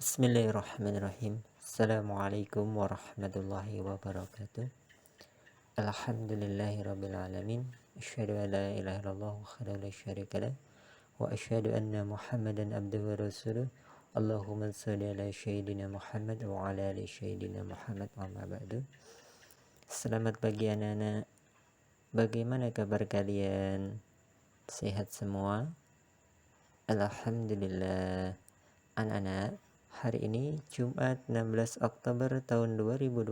Bismillahirrahmanirrahim. Assalamualaikum warahmatullahi wabarakatuh. Alhamdulillahirabbil alamin. Asyhadu an la ilaha illallah wahdahu la syarikalah wa asyhadu anna Muhammadan abduhu wa rasuluh. Allahumma shalli ala sayyidina Muhammad wa ala ali sayyidina Muhammad amma ba'du. Selamat pagi anak-anak. Bagaimana kabar kalian? Sehat semua? Alhamdulillah. Anak-anak, hari ini Jumat 16 Oktober tahun 2020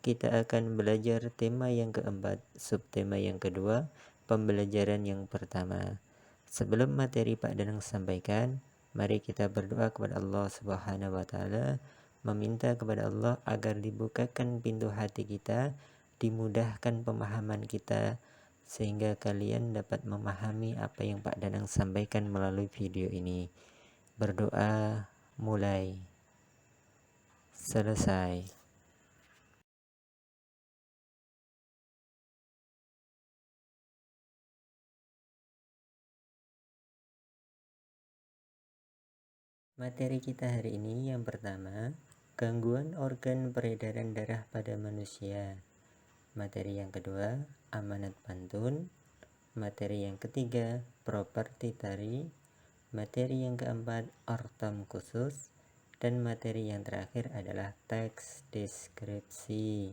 kita akan belajar tema yang keempat, subtema yang kedua, pembelajaran yang pertama. Sebelum materi Pak Danang sampaikan, mari kita berdoa kepada Allah Subhanahu wa taala, meminta kepada Allah agar dibukakan pintu hati kita, dimudahkan pemahaman kita sehingga kalian dapat memahami apa yang Pak Danang sampaikan melalui video ini. Berdoa mulai. Selesai. Materi kita hari ini yang pertama, gangguan organ peredaran darah pada manusia. Materi yang kedua, amanat pantun. Materi yang ketiga, properti tari. Materi yang keempat, ortom khusus. Dan materi yang terakhir adalah teks deskripsi.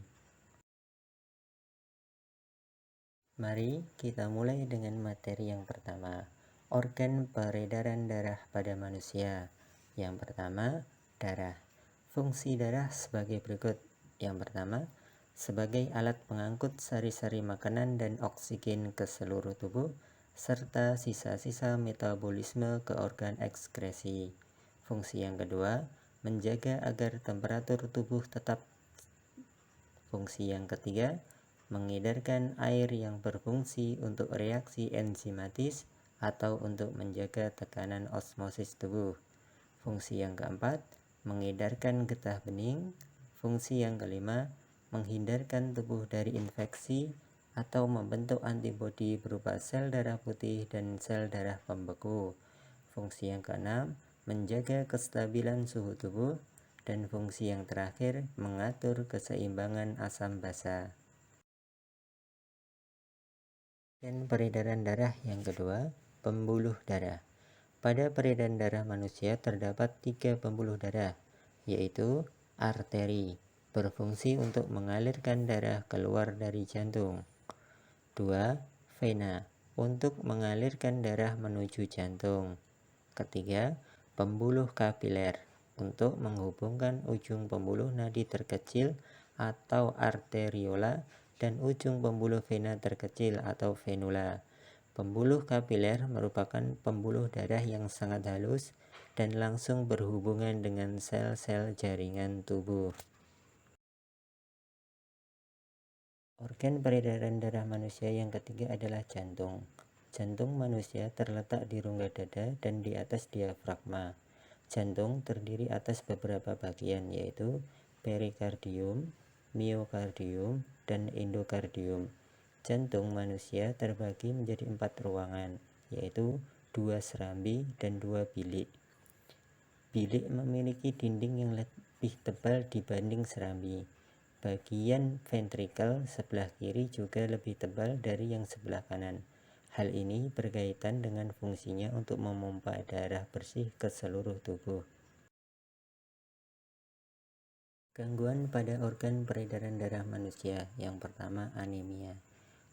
Mari kita mulai dengan materi yang pertama, organ peredaran darah pada manusia. Yang pertama, darah. Fungsi darah sebagai berikut. Yang pertama, sebagai alat pengangkut sari-sari makanan dan oksigen ke seluruh tubuh, serta sisa-sisa metabolisme ke organ ekskresi. Fungsi yang kedua, menjaga agar temperatur tubuh tetap. Fungsi yang ketiga, mengedarkan air yang berfungsi untuk reaksi enzimatis atau untuk menjaga tekanan osmosis tubuh. Fungsi yang keempat, mengedarkan getah bening. Fungsi yang kelima, menghindarkan tubuh dari infeksi atau membentuk antibodi berupa sel darah putih dan sel darah pembeku. Fungsi yang keenam, menjaga kestabilan suhu tubuh. Dan fungsi yang terakhir, mengatur keseimbangan asam basa. Dan peredaran darah yang kedua, pembuluh darah. Pada peredaran darah manusia terdapat 3 pembuluh darah, yaitu arteri, berfungsi untuk mengalirkan darah keluar dari jantung. 2. Vena, untuk mengalirkan darah menuju jantung. Ketiga, pembuluh kapiler, untuk menghubungkan ujung pembuluh nadi terkecil atau arteriola dan ujung pembuluh vena terkecil atau venula. Pembuluh kapiler merupakan pembuluh darah yang sangat halus dan langsung berhubungan dengan sel-sel jaringan tubuh. Organ peredaran darah manusia yang ketiga adalah jantung. Jantung manusia terletak di rongga dada dan di atas diafragma. Jantung terdiri atas beberapa bagian, yaitu perikardium, miokardium, dan endokardium. Jantung manusia terbagi menjadi 4 ruangan, yaitu 2 serambi dan 2 bilik. Bilik memiliki dinding yang lebih tebal dibanding serambi. Bagian ventrikel sebelah kiri juga lebih tebal dari yang sebelah kanan. Hal ini berkaitan dengan fungsinya untuk memompa darah bersih ke seluruh tubuh. Gangguan pada organ peredaran darah manusia. Yang pertama, anemia.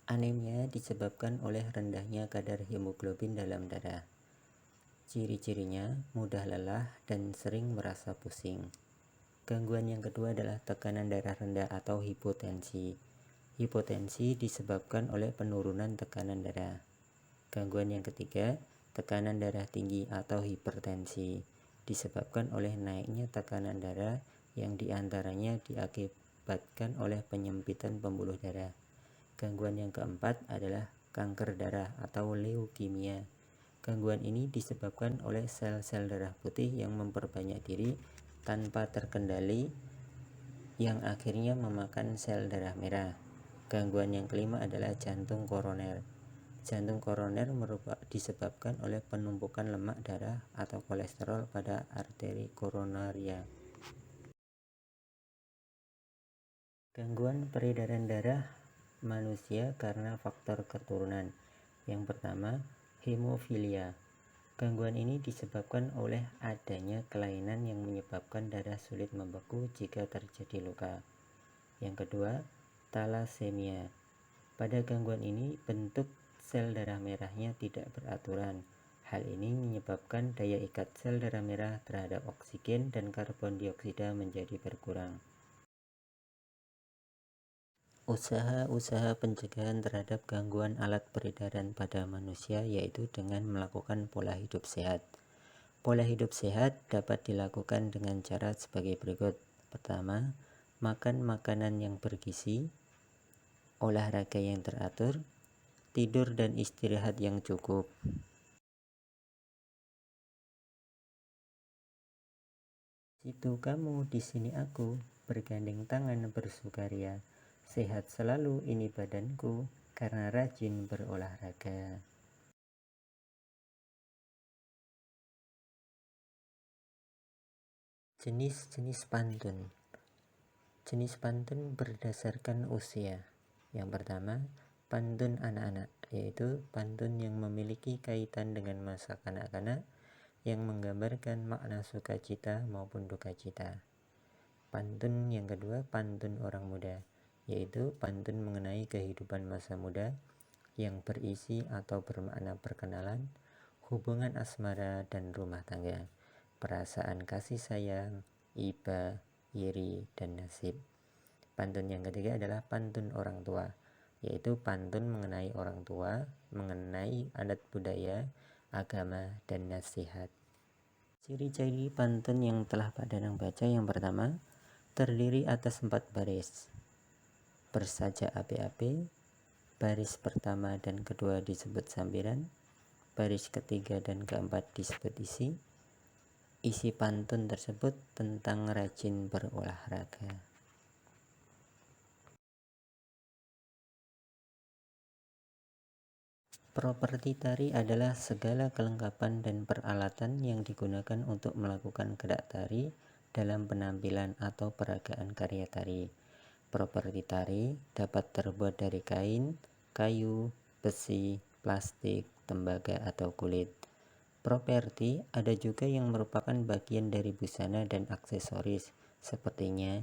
Anemia disebabkan oleh rendahnya kadar hemoglobin dalam darah. Ciri-cirinya mudah lelah dan sering merasa pusing. Gangguan yang kedua adalah tekanan darah rendah atau hipotensi. Hipotensi disebabkan oleh penurunan tekanan darah. Gangguan yang ketiga, tekanan darah tinggi atau hipertensi, disebabkan oleh naiknya tekanan darah yang diantaranya diakibatkan oleh penyempitan pembuluh darah. Gangguan yang keempat adalah kanker darah atau leukemia. Gangguan ini disebabkan oleh sel-sel darah putih yang memperbanyak diri tanpa terkendali yang akhirnya memakan sel darah merah. Gangguan yang kelima adalah jantung koroner. Jantung koroner disebabkan oleh penumpukan lemak darah atau kolesterol pada arteri koronaria. Gangguan peredaran darah manusia karena faktor keturunan. Yang pertama, hemofilia. Gangguan ini disebabkan oleh adanya kelainan yang menyebabkan darah sulit membeku jika terjadi luka. Yang kedua, talasemia. Pada gangguan ini, bentuk sel darah merahnya tidak beraturan. Hal ini menyebabkan daya ikat sel darah merah terhadap oksigen dan karbon dioksida menjadi berkurang. Usaha-usaha pencegahan terhadap gangguan alat peredaran pada manusia yaitu dengan melakukan pola hidup sehat. Pola hidup sehat dapat dilakukan dengan cara sebagai berikut. Pertama, makan makanan yang bergizi, olahraga yang teratur, tidur dan istirahat yang cukup. Situ kamu, di sini aku, bergandeng tangan bersukaria. Sehat selalu ini badanku, karena rajin berolahraga. Jenis-jenis pantun. Jenis pantun berdasarkan usia. Yang pertama, pantun anak-anak, yaitu pantun yang memiliki kaitan dengan masa kanak-kanak yang menggambarkan makna sukacita maupun dukacita. Pantun yang kedua, pantun orang muda, yaitu pantun mengenai kehidupan masa muda yang berisi atau bermakna perkenalan, hubungan asmara dan rumah tangga, perasaan kasih sayang, iba, iri, dan nasib. Pantun yang ketiga adalah pantun orang tua, yaitu pantun mengenai orang tua, mengenai adat budaya, agama, dan nasihat. Ciri-ciri pantun yang telah Pak Danang baca. Yang pertama, terdiri atas 4 baris. Bersajak api-api, baris pertama dan kedua disebut sambiran, baris ketiga dan keempat disebut isi. Isi pantun tersebut tentang rajin berolahraga. Properti tari adalah segala kelengkapan dan peralatan yang digunakan untuk melakukan gerak tari dalam penampilan atau peragaan karya tari. Properti tari dapat terbuat dari kain, kayu, besi, plastik, tembaga, atau kulit. Properti ada juga yang merupakan bagian dari busana dan aksesoris sepertinya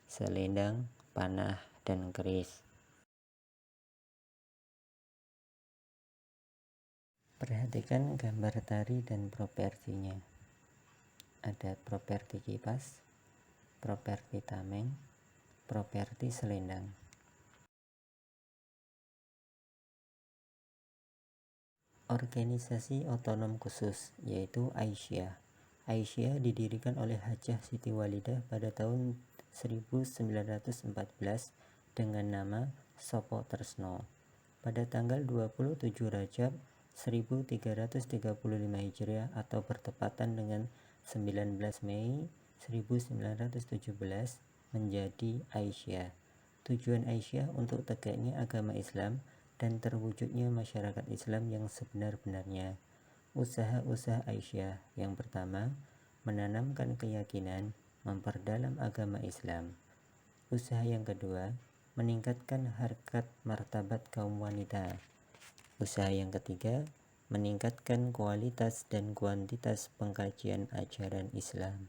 selendang, panah, dan keris. Perhatikan gambar tari dan propertinya. Ada properti kipas, properti tameng, properti selendang. Organisasi otonom khusus, yaitu Aisyah. Aisyah didirikan oleh Hajah Siti Walidah pada tahun 1914 dengan nama Sopo Tresno. Pada tanggal 27 Rajab 1335 Hijriah atau bertepatan dengan 19 Mei 1917 menjadi Aisyah. Tujuan Aisyah untuk tegaknya agama Islam dan terwujudnya masyarakat Islam yang sebenar-benarnya. Usaha-usaha Aisyah. Yang pertama, menanamkan keyakinan, memperdalam agama Islam. Usaha yang kedua, meningkatkan harkat martabat kaum wanita. Usaha yang ketiga, meningkatkan kualitas dan kuantitas pengkajian ajaran Islam.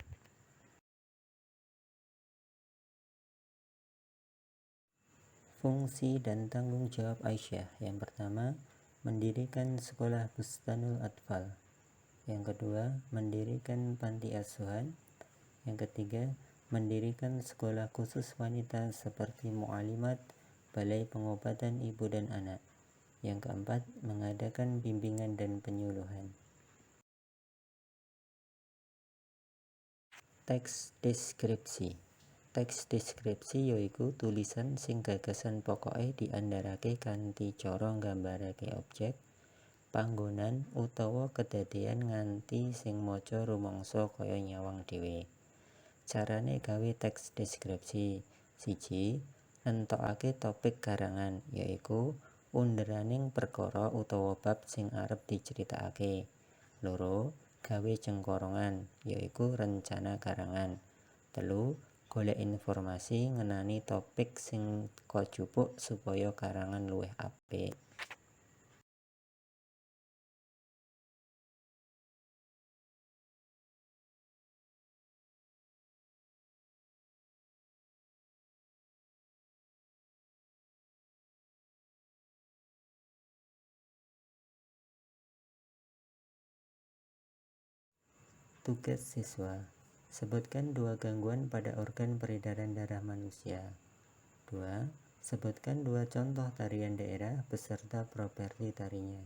Fungsi dan tanggung jawab Aisyah. Yang pertama, mendirikan sekolah Bustanul Atfal. Yang kedua, mendirikan panti asuhan. Yang ketiga, mendirikan sekolah khusus wanita seperti mu'alimat, balai pengobatan ibu dan anak. Yang keempat, mengadakan bimbingan dan penyuluhan. Teks deskripsi. Teks deskripsi yaiku tulisan sing gagasan pokoke diandharake kanthi cara nggambarake objek, panggonan utawa kedadean nganti sing maca rumangsa kaya nyawang dhewe. Carane gawe teks deskripsi. 1. Nentokake topik karangan, yaiku punderaning perkara utawa bab sing arep diceritakake. 2. Gawe cengkorongan, yaiku rencana karangan. 3. Golek informasi ngenani topik sing kajupuk supaya karangan luwih apik. Tugas siswa. Sebutkan 2 gangguan pada organ peredaran darah manusia. 2. Sebutkan 2 contoh tarian daerah beserta properti tarinya.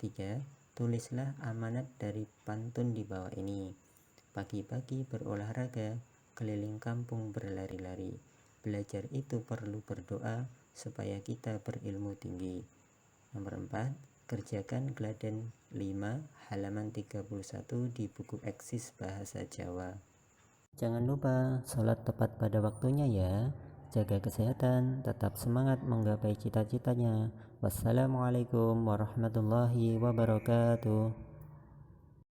3. Tulislah amanat dari pantun di bawah ini. Pagi-pagi berolahraga, keliling kampung berlari-lari. Belajar itu perlu berdoa supaya kita berilmu tinggi. Nomor 4. Kerjakan Gladen 5 halaman 31 di buku Eksis Bahasa Jawa. Jangan lupa sholat tepat pada waktunya ya. Jaga kesehatan, tetap semangat menggapai cita-citanya. Wassalamualaikum warahmatullahi wabarakatuh.